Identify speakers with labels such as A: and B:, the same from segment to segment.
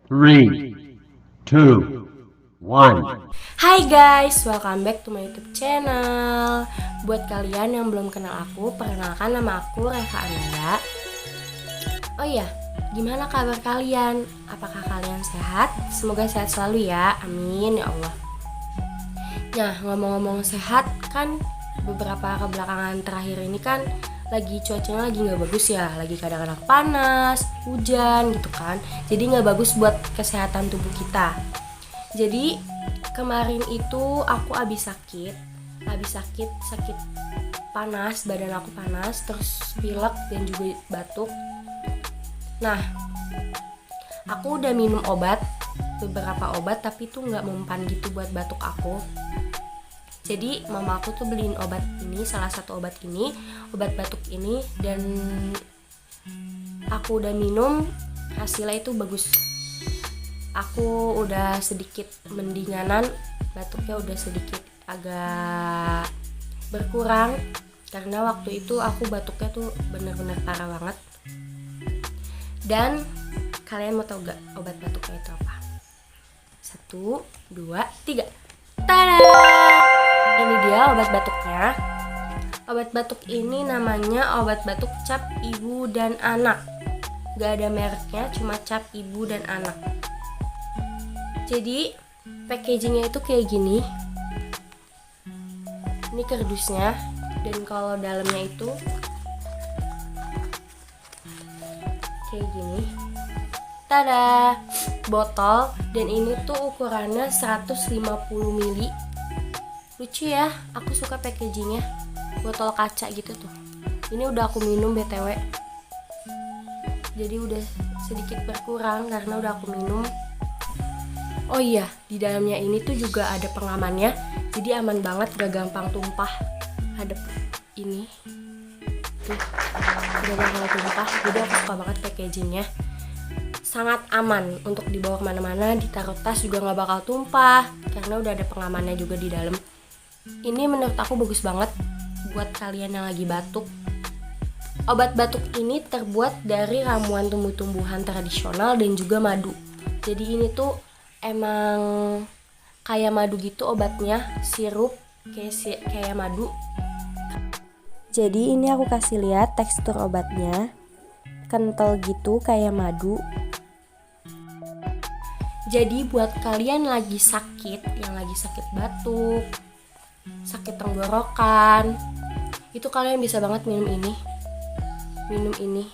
A: Three, two, one.
B: Hai guys, welcome back to my YouTube channel. Buat kalian yang belum kenal aku, perkenalkan nama aku Reva Ananda. Oh iya, gimana kabar kalian? Apakah kalian sehat? Semoga sehat selalu ya, amin ya Allah. Nah, ngomong-ngomong sehat, kan beberapa kebelakangan terakhir ini kan lagi cuacanya lagi nggak bagus ya, lagi kadang-kadang panas, hujan gitu kan. Jadi nggak bagus buat kesehatan tubuh kita. Jadi kemarin itu aku habis sakit panas, badan aku panas, terus pilek dan juga batuk. Nah, aku udah minum beberapa obat, tapi tuh nggak mempan gitu buat batuk aku. Jadi mama aku tuh beliin salah satu obat batuk ini, dan aku udah minum, hasilnya itu bagus. Aku udah sedikit mendinganan, batuknya udah sedikit agak berkurang, karena waktu itu aku batuknya tuh bener-bener parah banget. Dan kalian mau tau gak obat batuknya itu apa? 1, 2, 3. Tada! Ini dia obat batuknya. Obat batuk ini namanya obat batuk cap ibu dan anak. Gak ada mereknya, cuma cap ibu dan anak. Jadi packagingnya itu kayak gini. Ini kardusnya, dan kalau dalamnya itu kayak gini. Tada! Botol, dan ini tuh ukurannya 150 ml. Lucu ya, aku suka packagingnya. Botol kaca gitu tuh. Ini udah aku minum BTW. Jadi udah sedikit berkurang karena udah aku minum. Oh iya, di dalamnya ini tuh juga ada pengamannya. Jadi aman banget, gak gampang tumpah. Hadap ini tuh, gak gampang tumpah. Jadi aku suka banget packagingnya. Sangat aman untuk dibawa kemana-mana, ditaruh tas juga gak bakal tumpah, karena udah ada pengamannya juga di dalam. Ini menurut aku bagus banget buat kalian yang lagi batuk. Obat batuk ini terbuat dari ramuan tumbuh-tumbuhan tradisional dan juga madu. Jadi ini tuh emang kayak madu gitu obatnya, sirup kayak madu. Jadi ini aku kasih lihat tekstur obatnya, kental gitu kayak madu. Jadi buat kalian yang lagi sakit batuk, sakit tenggorokan, itu kalian bisa banget minum ini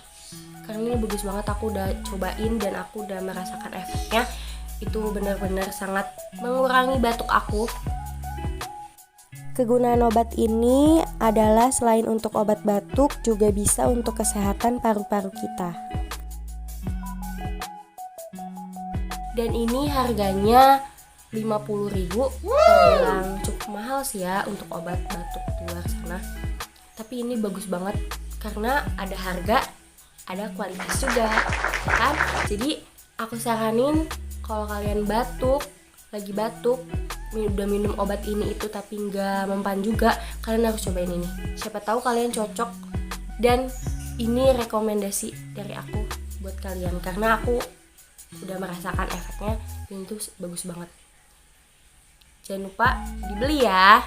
B: karena ini bagus banget. Aku udah cobain dan aku udah merasakan efeknya. Itu benar-benar sangat mengurangi batuk aku. Kegunaan obat ini adalah selain untuk obat batuk, juga bisa untuk kesehatan paru-paru kita. Dan ini harganya 50.000, terbilang cukup mahal sih ya untuk obat batuk di luar sana. Tapi ini bagus banget karena ada harga, ada kualitas juga, kan? Jadi aku saranin kalau kalian lagi batuk, udah minum obat ini itu tapi nggak mempan juga, kalian harus cobain ini. Siapa tahu kalian cocok, dan ini rekomendasi dari aku buat kalian karena aku udah merasakan efeknya dan itu bagus banget. Jangan lupa dibeli ya.